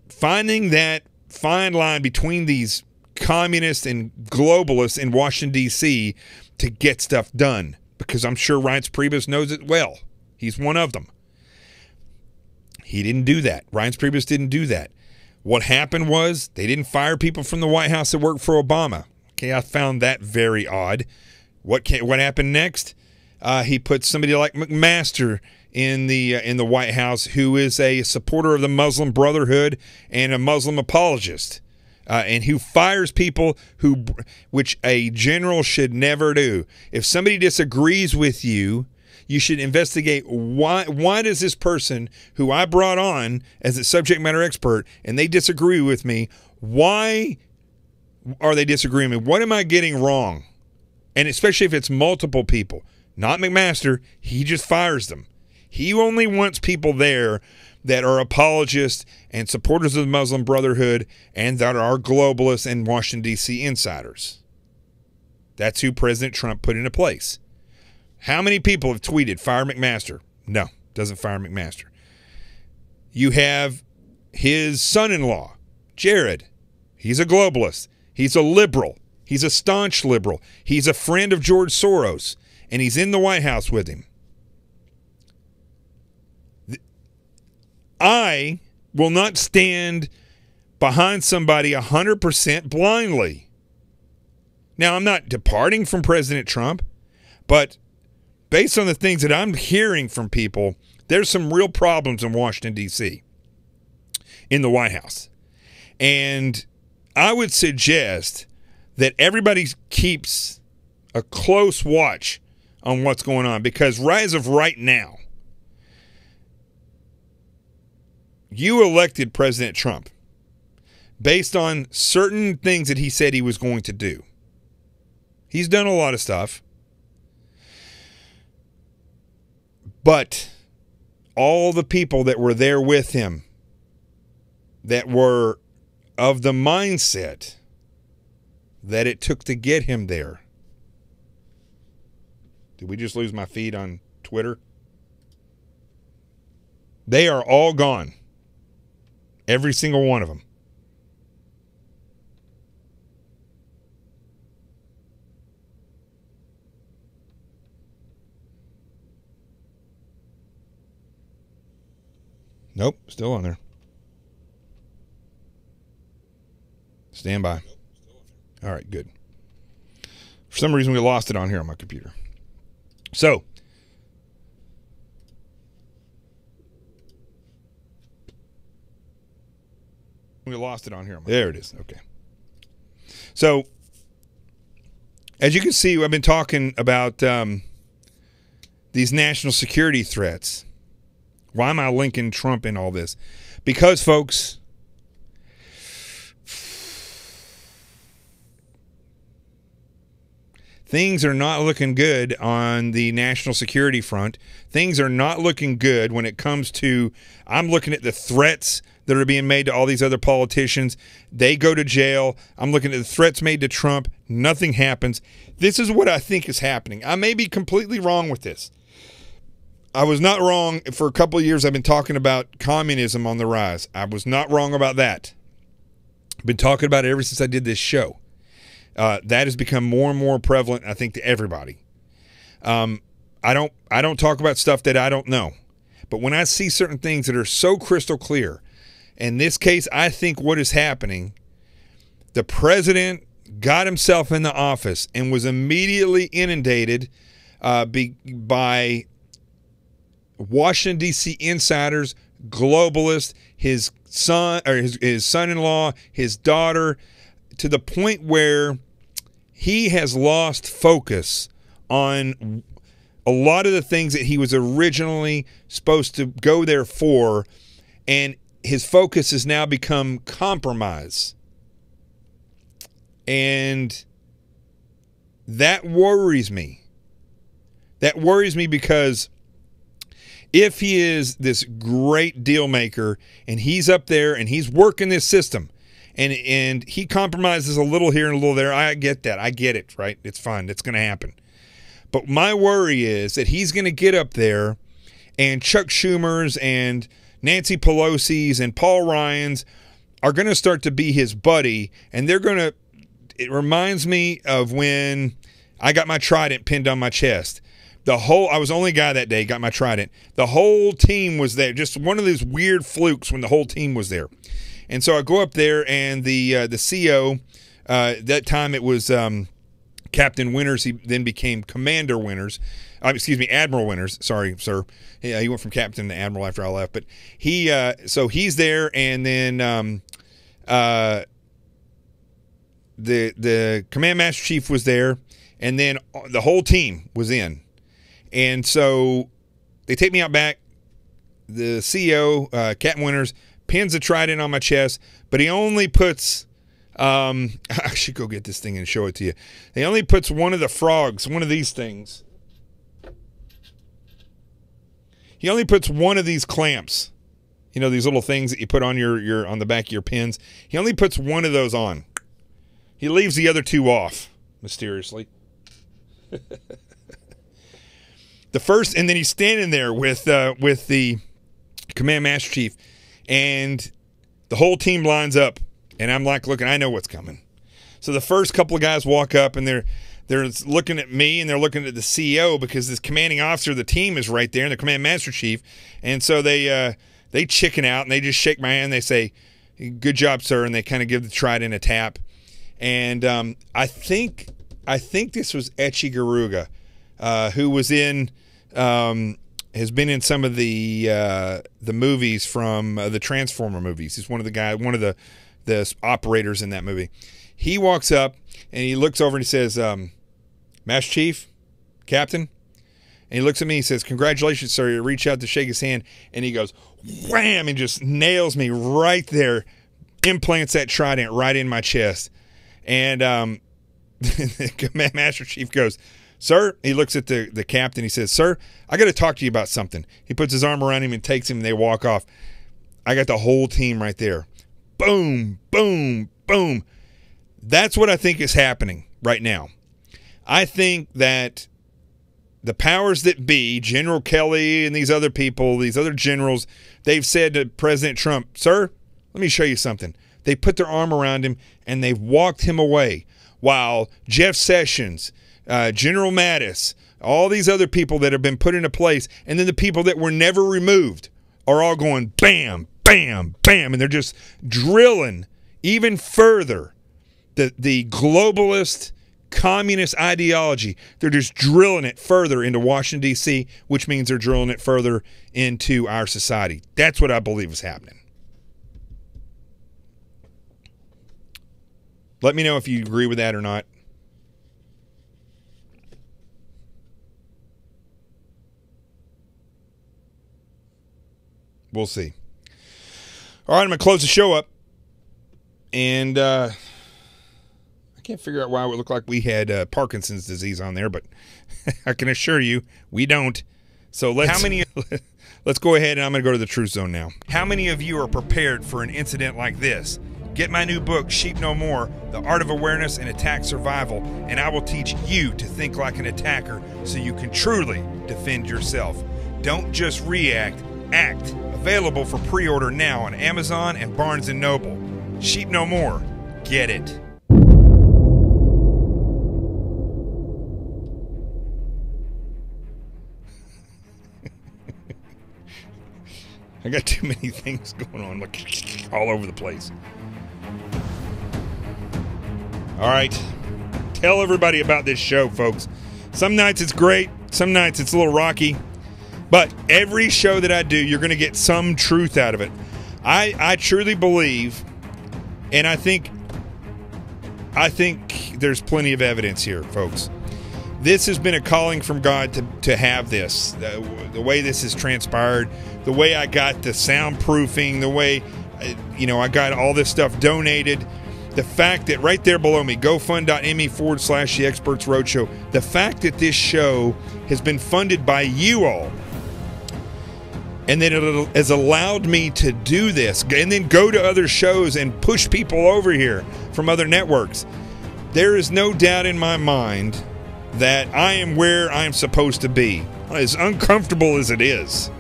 finding that fine line between these communists and globalists in Washington, D.C. to get stuff done. Because I'm sure Reince Priebus knows it well. He's one of them. He didn't do that. Reince Priebus didn't do that. What happened was they didn't fire people from the White House that worked for Obama. Okay, I found that very odd. What happened next? He put somebody like McMaster in the White House, who is a supporter of the Muslim Brotherhood and a Muslim apologist, and who fires people which a general should never do. If somebody disagrees with you, you should investigate why does this person who I brought on as a subject matter expert and they disagree with me, why are they disagreeing with me? What am I getting wrong? And especially if it's multiple people. Not McMaster, he just fires them. He only wants people there that are apologists and supporters of the Muslim Brotherhood and that are globalists and Washington, D.C. insiders. That's who President Trump put into place. How many people have tweeted, fire McMaster? No, doesn't fire McMaster. You have his son-in-law, Jared. He's a globalist. He's a liberal. He's a staunch liberal. He's a friend of George Soros, and he's in the White House with him. I will not stand behind somebody 100% blindly. Now, I'm not departing from President Trump, but based on the things that I'm hearing from people, there's some real problems in Washington, D.C., in the White House. And I would suggest that everybody keeps a close watch on what's going on, because as of right now, you elected President Trump based on certain things that he said he was going to do. He's done a lot of stuff. But all the people that were there with him, that were of the mindset that it took to get him there. Did we just lose my feed on Twitter? They are all gone. Every single one of them. Nope, still on there. Stand by. All right, good. For some reason, we lost it on here on my computer. So, we lost it on here. There it is. Okay. So, as you can see, I've been talking about these national security threats. Why am I linking Trump in all this? Because, folks, things are not looking good on the national security front. Things are not looking good when it comes to, I'm looking at the threats that are being made to all these other politicians. They go to jail. I'm looking at the threats made to Trump. Nothing happens. This is what I think is happening. I may be completely wrong with this. I was not wrong. For a couple of years, I've been talking about communism on the rise. I was not wrong about that. I've been talking about it ever since I did this show. That has become more and more prevalent, I think, to everybody. I don't talk about stuff that I don't know. But when I see certain things that are so crystal clear, in this case, I think what is happening, the president got himself in the office and was immediately inundated by Washington, D.C. insiders, globalists, his son or his son-in-law, his daughter, to the point where he has lost focus on a lot of the things that he was originally supposed to go there for, and his focus has now become compromise. And that worries me. That worries me because if he is this great deal maker and he's up there and he's working this system and he compromises a little here and a little there, I get that. I get it, right? It's fine. It's going to happen. But my worry is that he's going to get up there and Chuck Schumer's and Nancy Pelosi's and Paul Ryan's are going to start to be his buddy, and they're going to, it reminds me of when I got my trident pinned on my chest. I was the only guy that day got my trident. The whole team was there. Just one of those weird flukes when the whole team was there. And so I go up there, and the CO, that time it was Captain Winters. He then became Commander Winters. Admiral Winters. Sorry, sir. He went from captain to admiral after I left. But so he's there, and then the command master chief was there, and then the whole team was in. And so they take me out back. The CEO, Captain Winters, pins a trident on my chest, but he only puts I should go get this thing and show it to you. He only puts one of the frogs, one of these things. He only puts one of these clamps. You know, these little things that you put on your on the back of your pins. He only puts one of those on. He leaves the other two off, mysteriously. And then he's standing there with the command master chief, and the whole team lines up, and I'm like, looking, I know what's coming. So the first couple of guys walk up, and they're looking at me, and they're looking at the CEO, because this commanding officer of the team is right there, and the command master chief, and so they chicken out, and they just shake my hand. They say, "Good job, sir," and they kind of give the trident a tap. And I think this was Etchi Garuga, who was in has been in some of the movies from the Transformer movies. He's one of the operators in that movie. He walks up and he looks over and he says, "Master Chief, Captain," and he looks at me. He says, "Congratulations, sir." You reach out to shake his hand, and he goes, wham, and just nails me right there, implants that trident right in my chest. And the command master chief goes, "Sir," he looks at the captain. He says, "Sir, I got to talk to you about something." He puts his arm around him and takes him, and they walk off. I got the whole team right there. boom, boom, boom. That's what I think is happening right now. I think that the powers that be, General Kelly and these other people, these other generals, they've said to President Trump, sir, let me show you something. They put their arm around him and they've walked him away, while Jeff Sessions, General Mattis, all these other people that have been put into place, and then the people that were never removed are all going bam, bam, bam, and they're just drilling even further the globalist communist ideology. They're just drilling it further into Washington, D.C., which means they're drilling it further into our society. That's what I believe is happening. Let me know if you agree with that or not. We'll see. All right, I'm going to close the show up. And I can't figure out why it would look like we had Parkinson's disease on there, but I can assure you we don't. So let's go ahead and I'm going to go to the truth zone now. How many of you are prepared for an incident like this? Get my new book, Sheep No More, The Art of Awareness and Attack Survival, and I will teach you to think like an attacker so you can truly defend yourself. Don't just react, act. Available for pre-order now on Amazon and Barnes & Noble. Sheep No More. Get it. I got too many things going on, like all over the place. All right. Tell everybody about this show, folks. Some nights it's great. Some nights it's a little rocky. But every show that I do, you're going to get some truth out of it. I truly believe, and I think there's plenty of evidence here, folks. This has been a calling from God to have this. The way this has transpired, the way I got the soundproofing, the way, I got all this stuff donated. The fact that right there below me, gofund.me/The Experts Roadshow, the fact that this show has been funded by you all, and that it has allowed me to do this, and then go to other shows and push people over here from other networks. There is no doubt in my mind that I am where I'm supposed to be, as uncomfortable as it is.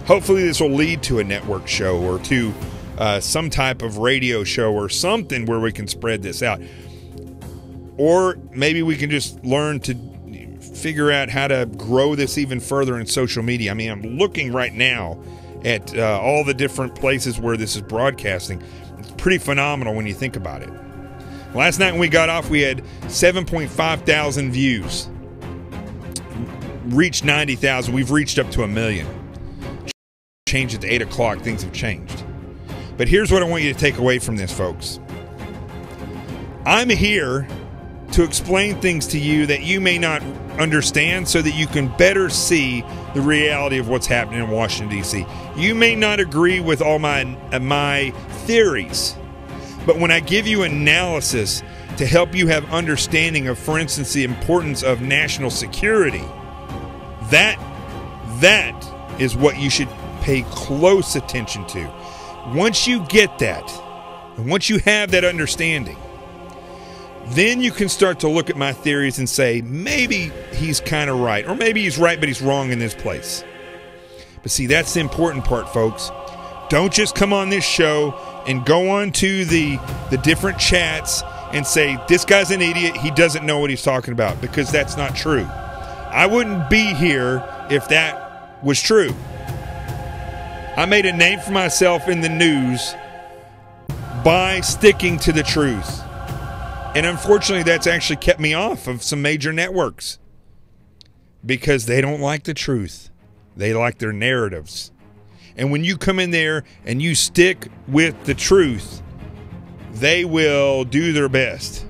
Hopefully this will lead to a network show or to some type of radio show or something where we can spread this out. Or maybe we can just learn to figure out how to grow this even further in social media. I mean, I'm looking right now at all the different places where this is broadcasting. It's pretty phenomenal when you think about it. Last night when we got off, we had 7.5 thousand views. Reached 90,000. We've reached up to 1 million. Changed at 8 o'clock. Things have changed. But here's what I want you to take away from this, folks. I'm here to explain things to you that you may not understand so that you can better see the reality of what's happening in Washington, D.C. You may not agree with all my theories, but when I give you analysis to help you have understanding of, for instance, the importance of national security, that is what you should pay close attention to. Once you get that, and once you have that understanding, then you can start to look at my theories and say, maybe he's kind of right, or maybe he's right, but he's wrong in this place. But see, that's the important part, folks. Don't just come on this show and go on to the different chats and say, this guy's an idiot, he doesn't know what he's talking about, because that's not true. I wouldn't be here if that was true. I made a name for myself in the news by sticking to the truth. And unfortunately, that's actually kept me off of some major networks because they don't like the truth. They like their narratives. And when you come in there and you stick with the truth, they will do their best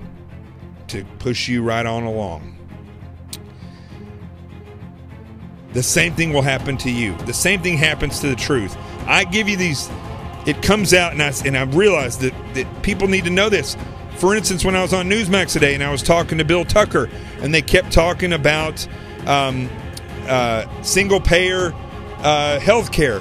to push you right on along. The same thing will happen to you. The same thing happens to the truth. I give you these, it comes out, and I realize that people need to know this. For instance, when I was on Newsmax today and I was talking to Bill Tucker, and they kept talking about single-payer health care.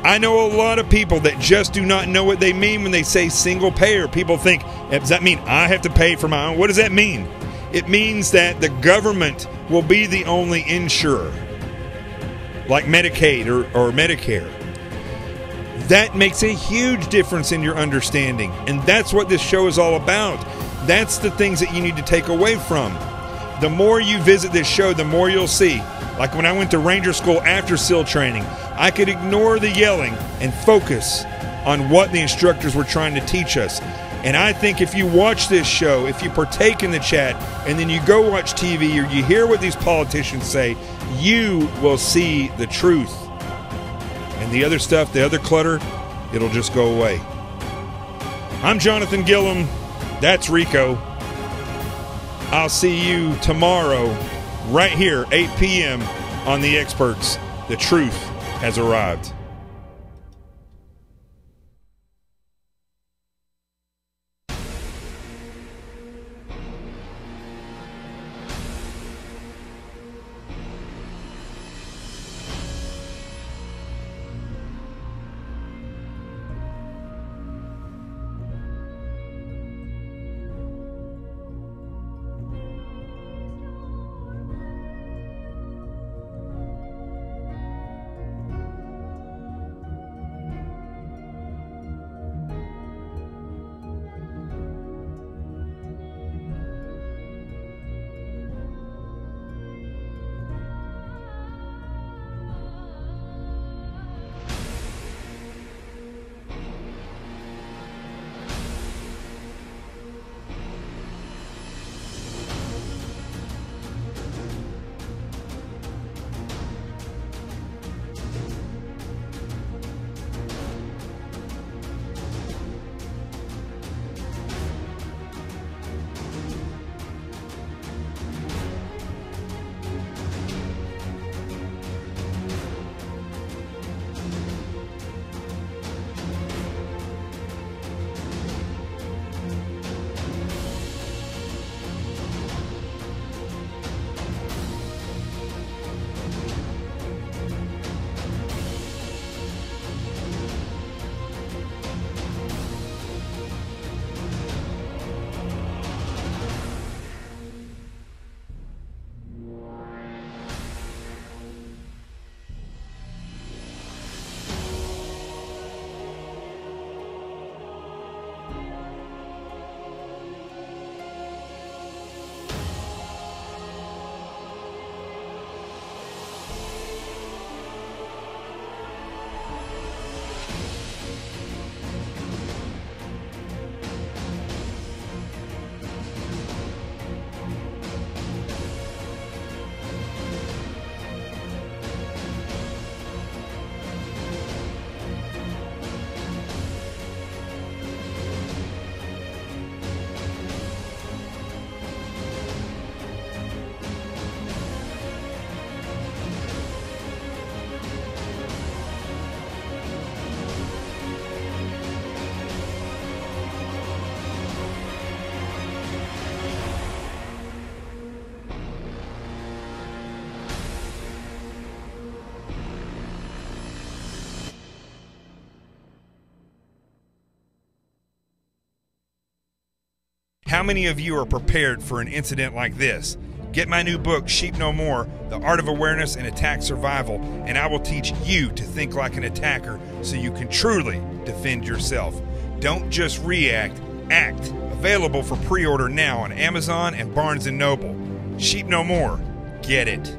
I know a lot of people that just do not know what they mean when they say single payer. People think, does that mean I have to pay for my own? What does that mean? It means that the government will be the only insurer, like Medicaid or Medicare. That makes a huge difference in your understanding, and that's what this show is all about. That's the things that you need to take away from. The more you visit this show, the more you'll see. Like when I went to Ranger School after SEAL training, I could ignore the yelling and focus on what the instructors were trying to teach us. And I think if you watch this show, if you partake in the chat, and then you go watch TV or you hear what these politicians say, you will see the truth. And the other stuff, the other clutter, it'll just go away. I'm Jonathan Gillum. That's Rico. I'll see you tomorrow right here, 8 p.m. on The Experts. The truth has arrived. How many of you are prepared for an incident like this? Get my new book, Sheep No More, The Art of Awareness and Attack Survival, and I will teach you to think like an attacker so you can truly defend yourself. Don't just react, act. Available for pre-order now on Amazon and Barnes & Noble. Sheep No More. Get it.